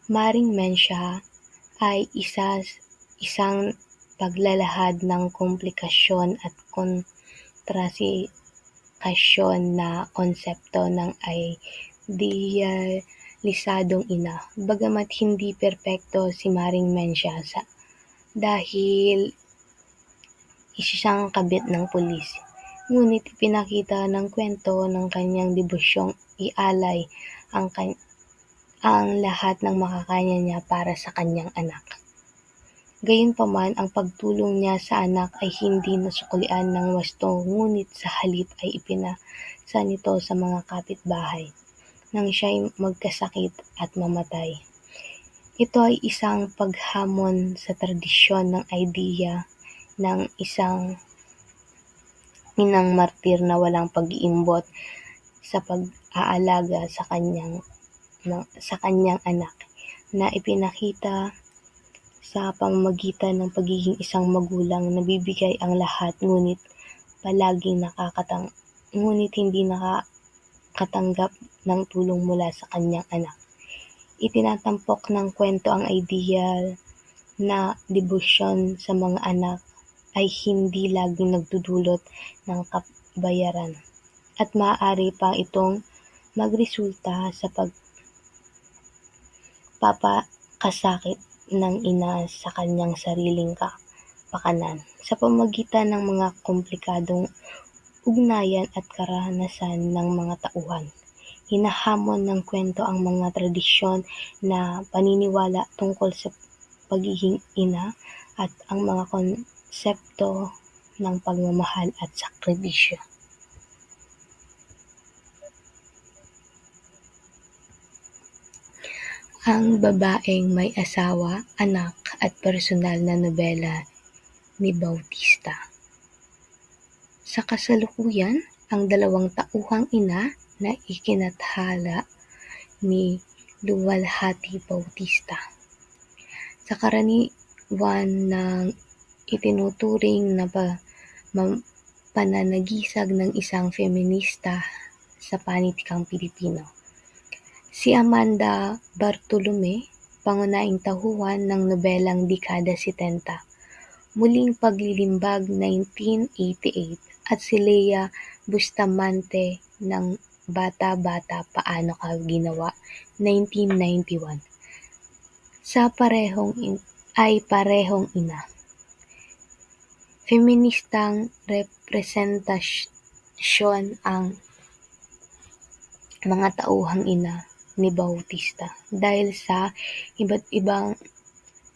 Speaker 3: Maring Mencia ay isang paglalahad ng komplikasyon at kontrasikasyon na konsepto ng ideal lisadong ina, bagamat hindi perpekto si Maring Mensiasa dahil isa siyang kabit ng pulis. Ngunit ipinakita ng kwento ng kanyang debusyong ialay ang lahat ng makakaya niya para sa kanyang anak. Gayunpaman, ang pagtulong niya sa anak ay hindi nasuklian ng wasto, ngunit sa halip ay ipinasa nito sa mga kapitbahay nang siya'y magkasakit at mamatay. Ito ay isang paghamon sa tradisyon ng idea ng isang inang martir na walang pag-iimbot sa pag-aalaga sa kanyang anak, na ipinakita sa pamamagitan ng pagiging isang magulang na bibigay ang lahat ngunit hindi nakakatanggap ng tulong mula sa kanyang anak. Itinatampok ng kwento ang ideal na debosyon sa mga anak ay hindi laging nagdudulot ng kabayaran, at maaari pa itong magresulta sa pagpapakasakit ng ina sa kanyang sariling kapakanan sa pamamagitan ng mga komplikadong ugnayan at karanasan ng mga tauhan. Hinahamon ng kwento ang mga tradisyon na paniniwala tungkol sa pagiging ina at ang mga konsepto ng pagmamahal at sakripisyo. Ang babaeng may asawa, anak at personal na nobela ni Bautista. Sa kasalukuyan, ang 2 tauhang ina na ikinathala ni Luwalhati Bautista. Sa karaniwan ng itinuturing na pananagisag ng isang feminista sa panitikang Pilipino. Si Amanda Bartolome, pangunahing tauhan ng nobelang dekada 70, Muling Paglilimbag 1988, at si Lea Bustamante ng Bata-Bata Paano Ka Ginawa 1991. Parehong ina. Feministang representasyon ang mga tauhang ina ni Bautista dahil sa iba't ibang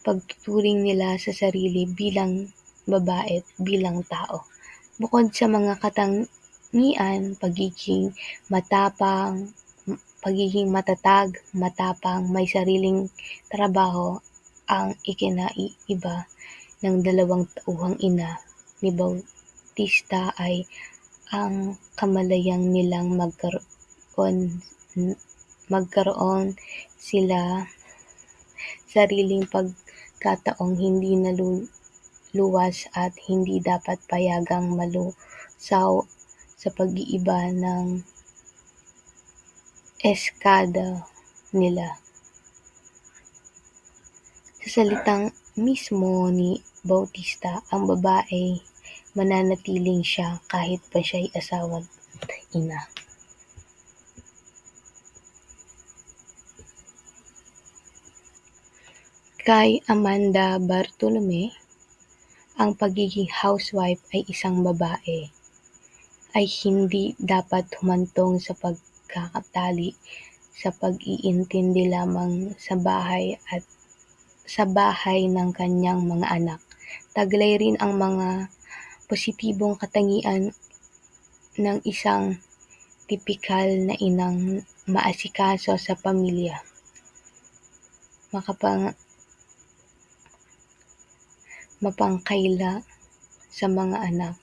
Speaker 3: pagtuturing nila sa sarili bilang babae at bilang tao. Bukod sa mga katangian, pagiging matatag, matapang, may sariling trabaho, ang ikinaiba ng 2 tauhang ina ni Bautista ay ang kamalayang nilang magkaroon sila sariling pagkataong hindi naluluwas at hindi dapat payagang malusaw sa pag-iiba ng eskada nila. Sa salitang mismo ni Bautista, ang babae mananatiling siya kahit pa siya'y asawa at ina. Kay Amanda Bartolome, ang pagiging housewife ay isang babae ay hindi dapat humantong sa pagkakatali sa pag-iintindi lamang sa bahay at sa bahay ng kanyang mga anak. Taglay rin ang mga positibong katangian ng isang tipikal na inang maasikaso sa pamilya, mapangkaila sa mga anak,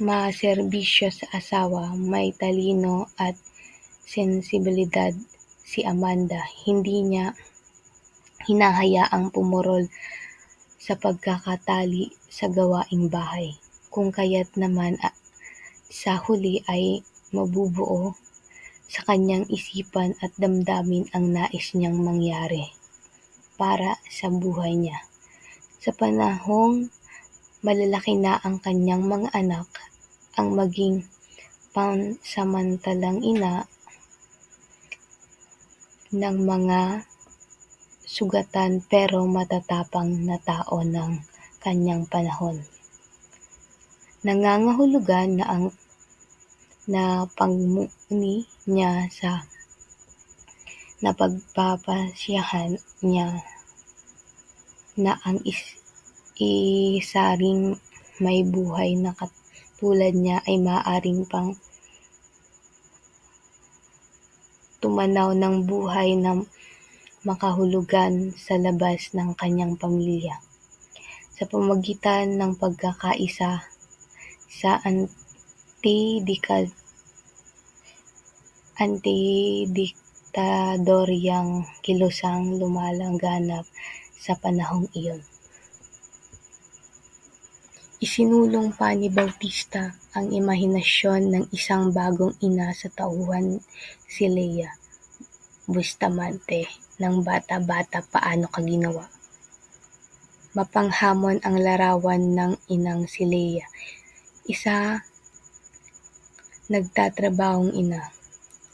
Speaker 3: maserbisyo sa asawa, may talino at sensibilidad. Si Amanda, hindi niya hinahayaang pumurol sa pagkakatali sa gawaing bahay, kung kaya't naman sa huli ay mabubuo sa kanyang isipan at damdamin ang nais niyang mangyari para sa buhay niya. Sa panahong malalaki na ang kanyang mga anak, ang maging pansamantalang ina ng mga sugatan pero matatapang na tao ng kanyang panahon. Nangangahulugan na pagmuni niya sa napagpapasyahan niya na ang isaring may buhay na katulad niya ay maaaring pang tumanaw ng buhay na makahulugan sa labas ng kanyang pamilya. Sa pamamagitan ng pagkakaisa sa antidiktadoryang kilusang lumalaganap sa panahong iyon. Isinulong pa ni Bautista ang imahinasyon ng isang bagong ina sa tauhan, si Lea Bustamante, ng bata-bata. Paano ka ginawa? Mapanghamon ang larawan ng inang si Lea, isa nagtatrabahong ina.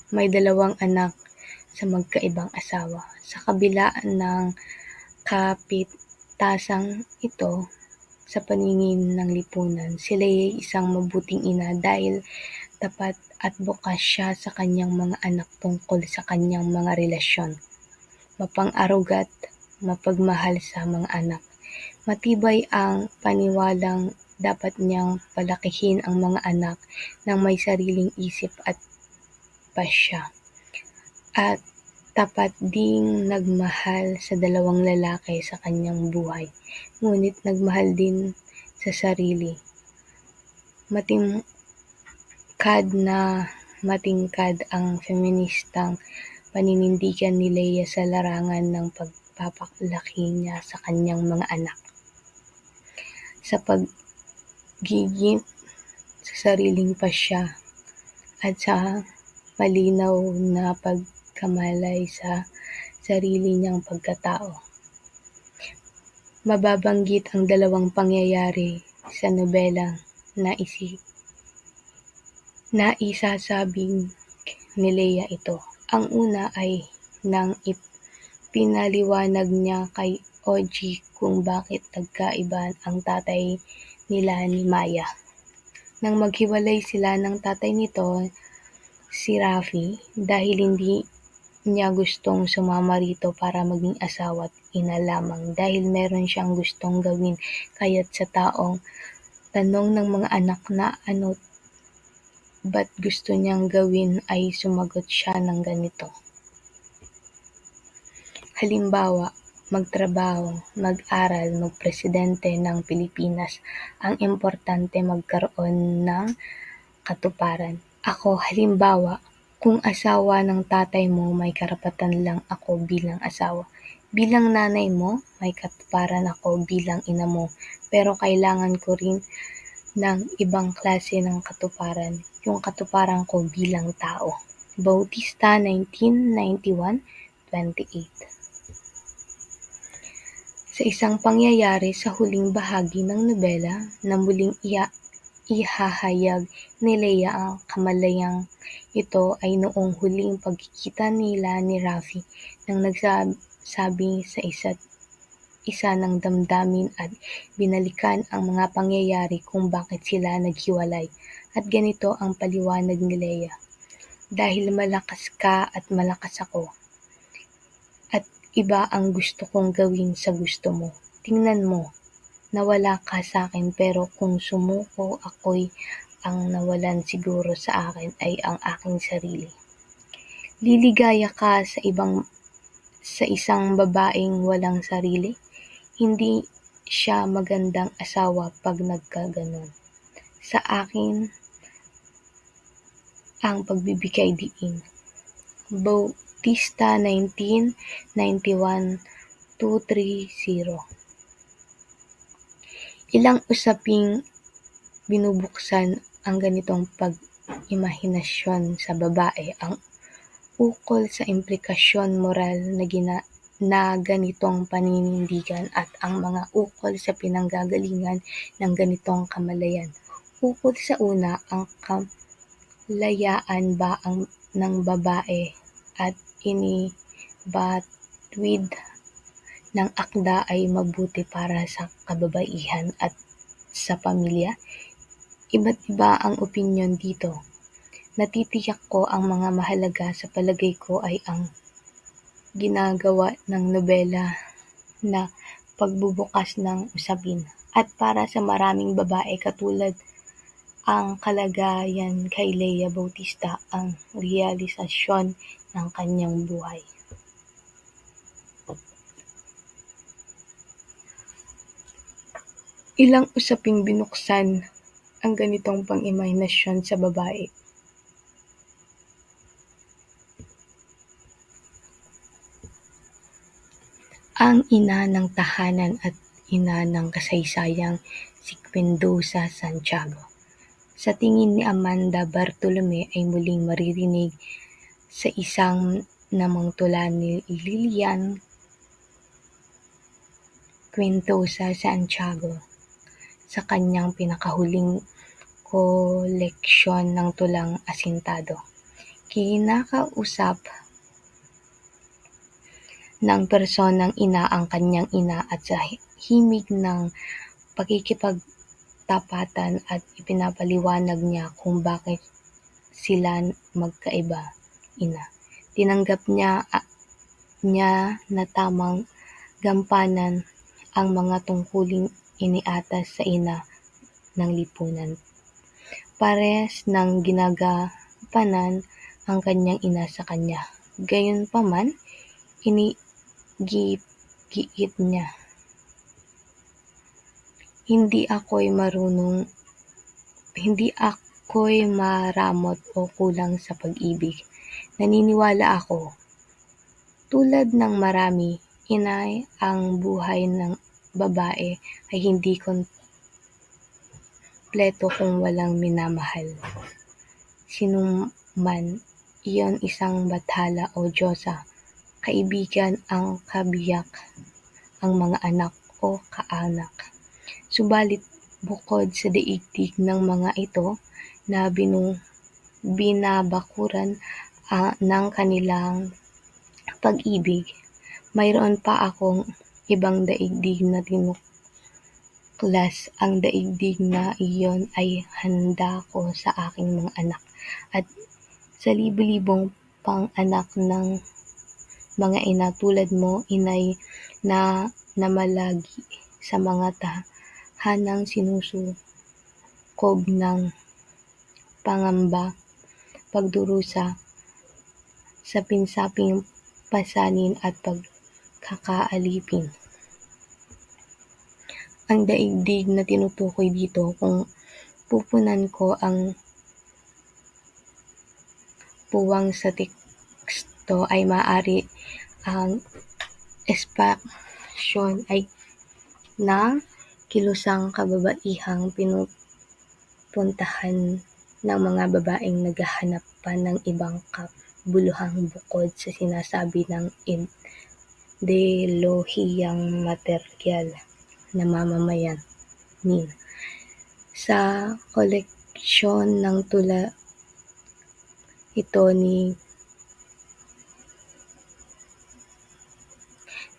Speaker 3: May 2 anak sa magkaibang asawa. Sa kabila ng kapitasang ito sa paningin ng lipunan, si Lea ay isang mabuting ina dahil tapat at bukas siya sa kanyang mga anak tungkol sa kanyang mga relasyon. Mapang-aruga't mapagmahal sa mga anak. Matibay ang paniwalang dapat niyang palakihin ang mga anak ng may sariling isip at pasya. At tapat ding nagmahal sa 2 lalaki sa kanyang buhay, ngunit nagmahal din sa sarili. Matingkad ang feministang paninindigan ni Lea sa larangan ng pagpapalaki niya sa kanyang mga anak. Sa paggigit sa sariling pasya at sa malinaw na pagkamalay sa sarili niyang pagkatao. Mababanggit ang 2 pangyayari sa nobela na isasabing ni Lea ito. Ang una ay nang ipinaliwanag niya kay Ogie kung bakit nagkaiba ang tatay nila ni Maya. Nang maghiwalay sila ng tatay nito, si Rafi, dahil hindi niya gustong sumama rito para maging asawa at ina lamang dahil meron siyang gustong gawin, kaya't sa tanong ng mga anak na ano ba't gusto niyang gawin ay sumagot siya ng ganito. Halimbawa, magtrabaho, mag-aral, magpresidente ng Pilipinas. Ang importante magkaroon ng katuparan. Ako, halimbawa, kung asawa ng tatay mo, may karapatan lang ako bilang asawa. Bilang nanay mo, may katuparan ako bilang ina mo. Pero kailangan ko rin ng ibang klase ng katuparan, yung katuparan ko bilang tao. Bautista, 1991-28. Sa isang pangyayari sa huling bahagi ng nobela na muling ihahayag ni Lea ang kamalayang ito ay noong huling pagkikita nila ni Rafi nang nagsasabi sa isa't isa ng damdamin at binalikan ang mga pangyayari kung bakit sila naghiwalay. At ganito ang paliwanag ni Lea. Dahil malakas ka at malakas ako. At iba ang gusto kong gawin sa gusto mo. Tingnan mo, nawala ka sa akin pero kung sumuko ako'y ang nawalan siguro sa akin ay ang aking sarili. Liligaya ka sa isang babaeng walang sarili? Hindi siya magandang asawa pag nagkaganon. Sa akin ang pagbibigay diin. Bautista, 1991-230. Ilang usaping binubuksan ang ganitong pag-imahinasyon sa babae, ang ukol sa implikasyon moral na ganitong paninindigan at ang mga ukol sa pinanggagalingan ng ganitong kamalayan. Ukol sa una, ang kalayaan ba ng babae at pagbatwid ng akda ay mabuti para sa kababaihan at sa pamilya? Iba't iba ang opinyon dito. Natitiyak ko ang mga mahalaga sa palagay ko ay ang ginagawa ng nobela na pagbubukas ng usapin. At para sa maraming babae katulad ang kalagayan kay Lea Bautista ang realisasyon ng kanyang buhay. Ilang usaping binuksan ang ganitong pang-imahinasyon sa babae. Ang ina ng tahanan at ina ng kasaysayang si Mendoza Santiago. Sa tingin ni Amanda Bartolome ay muling maririnig sa isang namang tula ni Lilian Mendoza Santiago sa kanyang pinakahuling koleksyon ng tulang Asintado. Kinakausap ng personang ina ang kanyang ina at sa himig ng pakikipagtapatan at ipinapaliwanag niya kung bakit sila magkaiba ina. Tinanggap niya na tamang gampanan ang mga tungkuling iniatas sa ina ng lipunan. Parehas nang ginagampanan ang kanyang ina sa kanya. Gayunpaman, giit niya. Hindi ako'y maramot o kulang sa pag-ibig. Naniniwala ako, tulad ng marami, inay ang buhay ng babae ay hindi kompleto kung walang minamahal. Sinuman, iyon isang bathala o diyosa, kaibigan ang kabiyak, ang mga anak o kaanak. Subalit bukod sa daigdig ng mga ito na binabakuran ng kanilang pag-ibig, mayroon pa akong ibang daigdig na tinuklas. Ang daigdig na iyon ay handa ko sa aking mga anak at sa libo-libong pang-anak ng mga ina tulad mo, inay, na namalagi sa mga tahanang sinusukob ng pangamba, pagdurusa, sapin-saping pasanin at pagkakaalipin. Ang daigdig na tinutukoy dito, kung pupunan ko ang puwang sa teksto ay maaari ang espasyon ay ng kilusang kababaihang pinupuntahan ng mga babaeng naghahanap pa ng ibang kabuluhang bukod sa sinasabi ng ideolohiyang materyal na mamamayanin. Sa koleksyon ng tula ito ni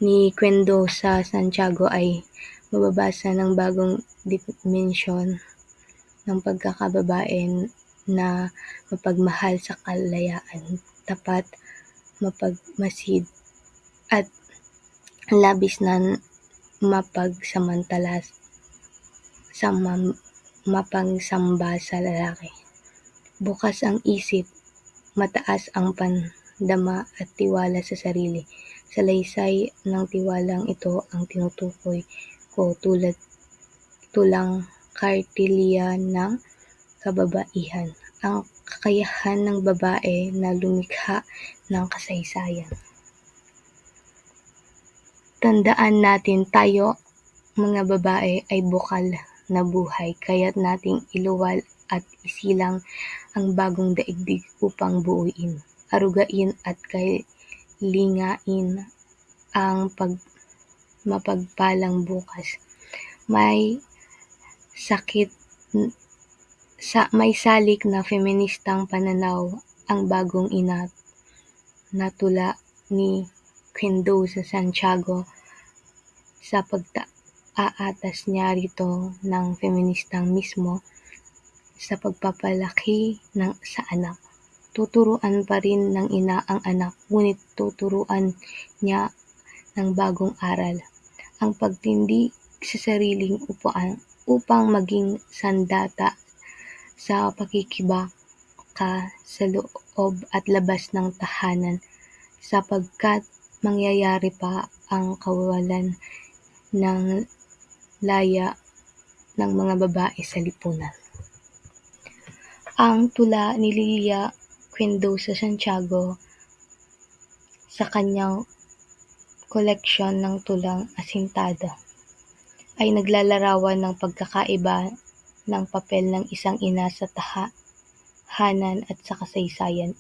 Speaker 3: Mendoza Santiago ay mababasa ng bagong dimensyon ng pagkakababae na mapagmahal sa kalayaan, tapat, mapagmasid, at labis na mapagsamba sa lalaki. Bukas ang isip, mataas ang pandama at tiwala sa sarili. Salaysay ng tiwalang ito ang tinutukoy ko tulang kartilya ng kababaihan, ang kakayahan ng babae na lumikha ng kasaysayan. Tandaan natin, tayo mga babae ay bukal na buhay, kaya't nating iluwal at isilang ang bagong daigdig upang buuin, arugain at kalingain ang mapagpalang bukas. May salik na feministang pananaw ang bagong ina na tula ni Quindosa Santiago sa pag-aatas niya rito ng feministang mismo sa pagpapalaki sa anak. Tuturuan pa rin ng ina ang anak, ngunit tuturuan niya ng bagong aral, ang pagtindig sa sariling upang maging sandata sa pakikibaka sa loob at labas ng tahanan, sapagkat mangyayari pa ang kawalan ng laya ng mga babae sa lipunan. Ang tula ni Lilia Quindosa Santiago sa kanyang koleksyon ng tulang asintado ay naglalarawan ng pagkakaiba ng papel ng isang ina sa tahanan at sa kasaysayan.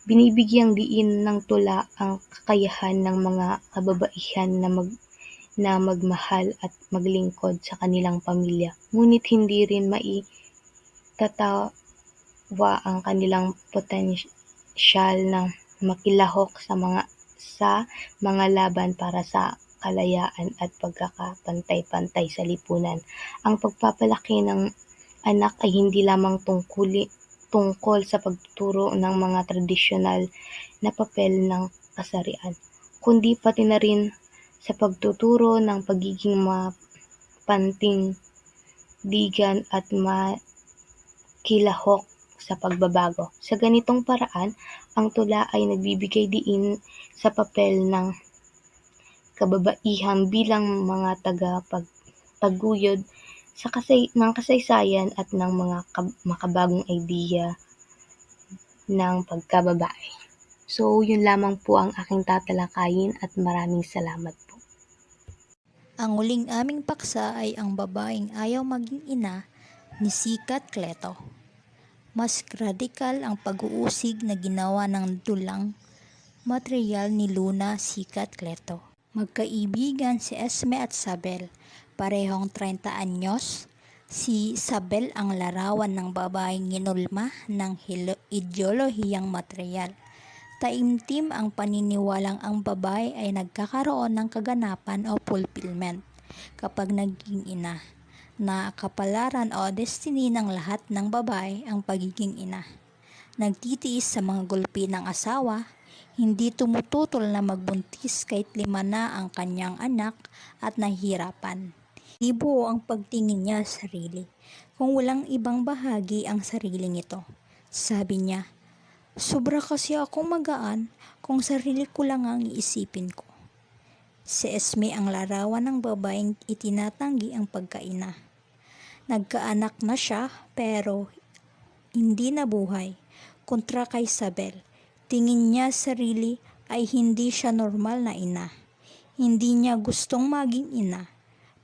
Speaker 3: Binibigyang diin ng tula ang kakayahan ng mga kababaihan na magmahal at maglingkod sa kanilang pamilya, ngunit hindi rin maitatawa ang kanilang potensyal na makilahok sa mga laban para sa kalayaan at pagkakapantay-pantay sa lipunan. Ang pagpapalaki ng anak ay hindi lamang tungkol sa pagtuturo ng mga tradisyonal na papel ng kasarian, kundi pati na rin sa pagtuturo ng pagiging mapantindigan at makilahok sa pagbabago. Sa ganitong paraan, ang tula ay nagbibigay diin sa papel ng kababaihan bilang mga tagapagtaguyod ng kasaysayan at ng mga makabagong idea ng pagkababae. So, yun lamang po ang aking tatalakayin at maraming salamat po.
Speaker 4: Ang huling aming paksa ay ang babaeng ayaw maging ina ni Sikat Cleto. Mas radikal ang pag-uusig na ginawa ng tulang material ni Luna Sikat Cleto. Magkaibigan si Esme at Sabel, parehong 30 anyos. Si Sabel ang larawan ng babaeng ginulma ng ideolohiyang material. Taimtim ang paniniwalang ang babae ay nagkakaroon ng kaganapan o fulfillment kapag naging ina, na kapalaran o destiny ng lahat ng babae ang pagiging ina. Nagtitiis sa mga gulpi ng asawa, hindi tumututol na magbuntis kahit 5 na ang kanyang anak at nahihirapan. Ibuo ang pagtingin niya sa sarili, kung walang ibang bahagi ang sariling ito. Sabi niya, sobra kasi akong magaan kung sarili ko lang ang iisipin ko. Si Esme ang larawan ng babaeng itinatanggi ang pagkaina. Nagkaanak na siya pero hindi nabuhay. Kontra kay Sabel, tingin niya sarili ay hindi siya normal na ina. Hindi niya gustong maging ina.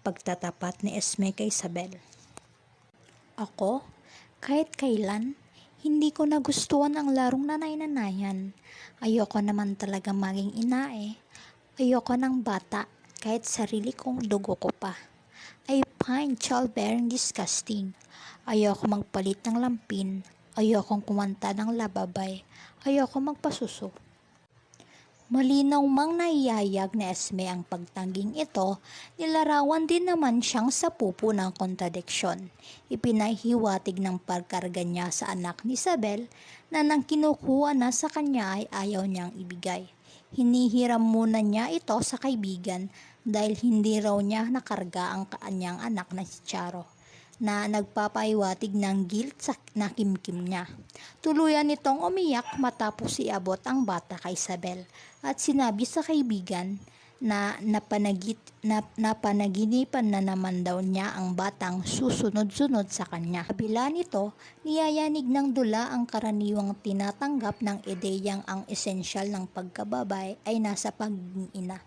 Speaker 4: Pagtatapat ni Esme kay Sabel. Ako, kahit kailan, hindi ko nagustuhan ang larong nanay-nanayan. Ayoko naman talaga maging ina eh. Ayoko ng bata, kahit sarili kong dugo ko pa. I find childbearing disgusting. Ayoko magpalit ng lampin. Ayokong kumanta ng lababay. Ayoko magpasuso. Malinaw mang naiyayag ni Esme ang pagtangging ito, nilarawan din naman siyang sa pupo ng kontradiksyon. Ipinahiwatig ng pagkarga niya sa anak ni Isabel na nang kinukuha na sa kanya ay ayaw niyang ibigay. Hinihiram muna niya ito sa kaibigan dahil hindi raw niya nakarga ang kanyang anak na si Charo, na nagpapahiwatig ng guilt sa nakimkim niya. Tuluyan nitong umiyak matapos iabot ang bata kay Isabel at sinabi sa kaibigan na napanaginipan na naman daw niya ang batang susunod-sunod sa kanya. Kabila nito, niyayanig ng dula ang karaniwang tinatanggap ng ideyang ang esensyal ng pagkababae ay nasa pagiging ina.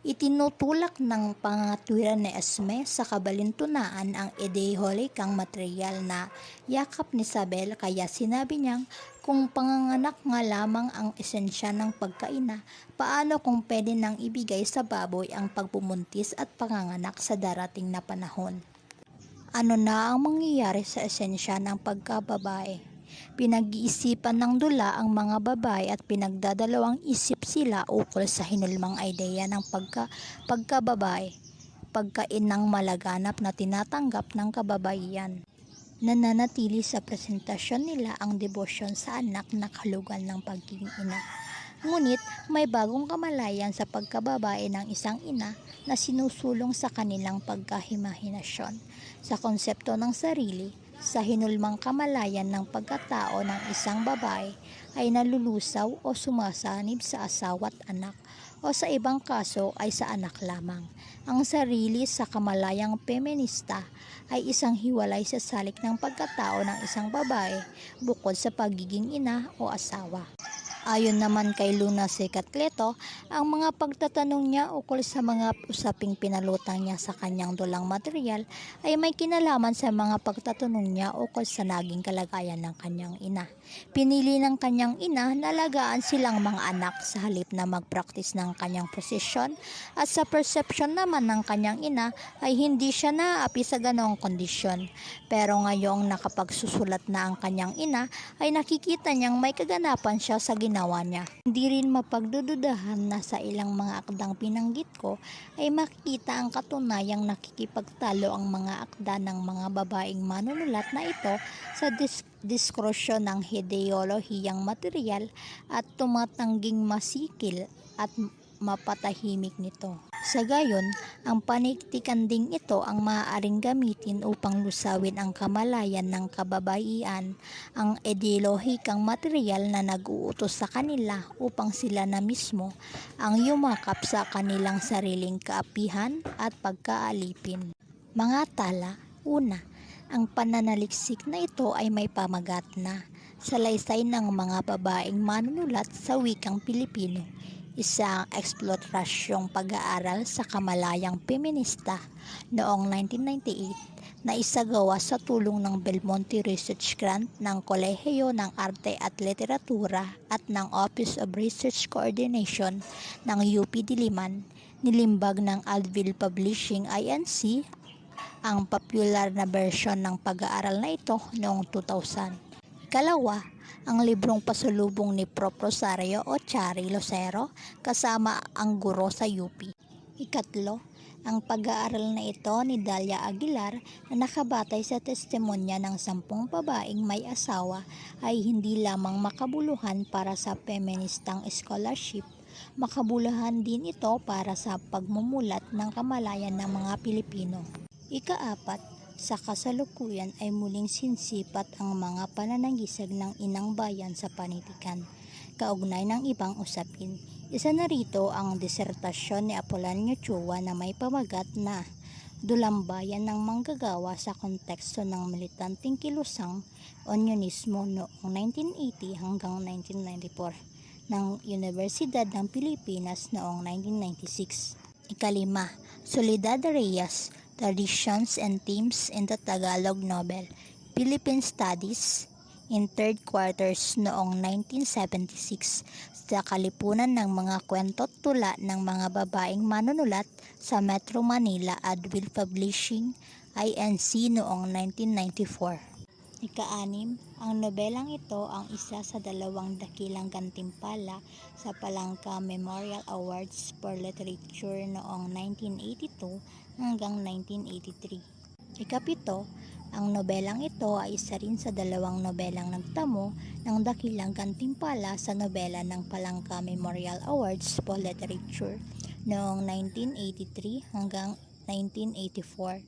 Speaker 4: Itinutulak ng pangatwiran ni Esme sa kabalintunaan ang ideolikang material na yakap ni Isabel, kaya sinabi niyang kung panganganak nga lamang ang esensya ng pagkaina, paano kung pwede nang ibigay sa baboy ang pagpumuntis at panganganak sa darating na panahon? Ano na ang mangyayari sa esensya ng pagkababae? Pinag-iisipan ng dula ang mga babae at pinagdadalawang isip sila ukol sa hinulmang ideya ng pagkababae, pagkainang malaganap na tinatanggap ng kababaihan. Nananatili sa presentasyon nila ang debosyon sa anak na kahulugan ng pagiging ina. Ngunit may bagong kamalayan sa pagkababae ng isang ina na sinusulong sa kanilang pagkahimahinasyon, sa konsepto ng sarili, sa hinulmang kamalayan ng pagkatao ng isang babae ay nalulusaw o sumasanib sa asawa't anak o sa ibang kaso ay sa anak lamang. Ang sarili sa kamalayang feminista ay isang hiwalay sa salik ng pagkatao ng isang babae bukod sa pagiging ina o asawa. Ayon naman kay Luna Secat Cleto, ang mga pagtatanong niya ukol sa mga usaping pinalutang niya sa kanyang dulang material ay may kinalaman sa mga pagtatanong niya ukol sa naging kalagayan ng kanyang ina. Pinili ng kanyang ina na alagaan silang mga anak sa halip na mag-practice ng kanyang posisyon, at sa perception naman ng kanyang ina ay hindi siya naaapi sa ganoong kondisyon. Pero ngayong nakapagsusulat na ang kanyang ina ay nakikita niyang may kaganapan siya sa ginawa niya. Hindi rin mapagdududahan na sa ilang mga akdang binanggit ko ay makikita ang katunayang nakikipagtalo ang mga akda ng mga babaeng manunulat na ito sa diskusyon ng ideolohiyang material at tumatangging masikil at mapatahimik nito. Sa gayon, ang paniktikan ding ito ang maaaring gamitin upang lusawin ang kamalayan ng kababaihan, ang ideolohikang material na nag-uutos sa kanila upang sila na mismo ang yumakap sa kanilang sariling kaapihan at pagkaalipin. Mga tala, una, ang pananaliksik na ito ay may pamagat na salaysay ng mga babaeng manunulat sa wikang Pilipino, isang eksplorasyong pag-aaral sa kamalayang feminista noong 1998 na isagawa sa tulong ng Belmonte Research Grant ng Kolehiyo ng Arte at Literatura at ng Office of Research Coordination ng UP Diliman. Nilimbag ng Advil Publishing Inc. ang popular na bersyon ng pag-aaral na ito noong 2000. Ikalawa, ang librong pasalubong ni Prof. Rosario o Chari Lucero kasama ang guro sa UP. Ikatlo, ang pag-aaral na ito ni Dalia Aguilar na nakabatay sa testimonya ng 10 babaeng may asawa ay hindi lamang makabuluhan para sa feministang scholarship, makabuluhan din ito para sa pagmumulat ng kamalayan ng mga Pilipino. Ikaapat, sa kasalukuyan ay muling sinsipat ang mga pananagisag ng inang bayan sa panitikan, kaugnay ng ibang usapin. Isa na rito ang disertasyon ni Apolanio Chua na may pamagat na Dulambayan ng Manggagawa sa konteksto ng militanteng kilusang Unionismo noong 1980 hanggang 1994 ng Universidad ng Pilipinas noong 1996. Ikalima, Soledad Reyes, Traditions and Themes in the Tagalog Novel, Philippine Studies in Third Quarters noong 1976 sa kalipunan ng mga kwento't tula ng mga babaeng manunulat sa Metro Manila Advil Publishing Inc. noong 1994. Ika-6, ang nobelang ito ang isa sa 2 dakilang gantimpala sa Palangka Memorial Awards for Literature noong 1982 hanggang 1983. Ika-7, ang nobelang ito ay isa rin sa 2 nobelang nagtamo ng dakilang gantimpala sa nobela ng Palangka Memorial Awards for Literature noong 1983 hanggang 1984.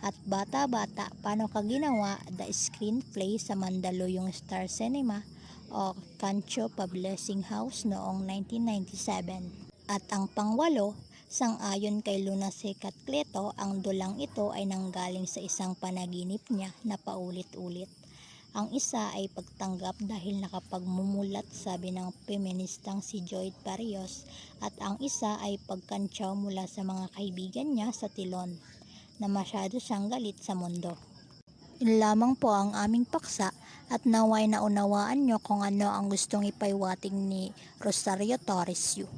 Speaker 4: At Bata-Bata, Paano Ka Ginawa, the screenplay sa Mandaluyong Star Cinema o Cancho Publishing House noong 1997. At ang pang-8, sang-ayon kay Luna Secat Cleto, ang dulang ito ay nanggaling sa isang panaginip niya na paulit-ulit. Ang isa ay pagtanggap dahil nakapagmumulat, sabi ng feministang si Joy Barrios, at ang isa ay pagkantsaw mula sa mga kaibigan niya sa Tilon na masyado siyang galit sa mundo. Yun lamang po ang aming paksa at naway naunawaan nyo kung ano ang gustong ipaiwating ni Rosario Torres Yu.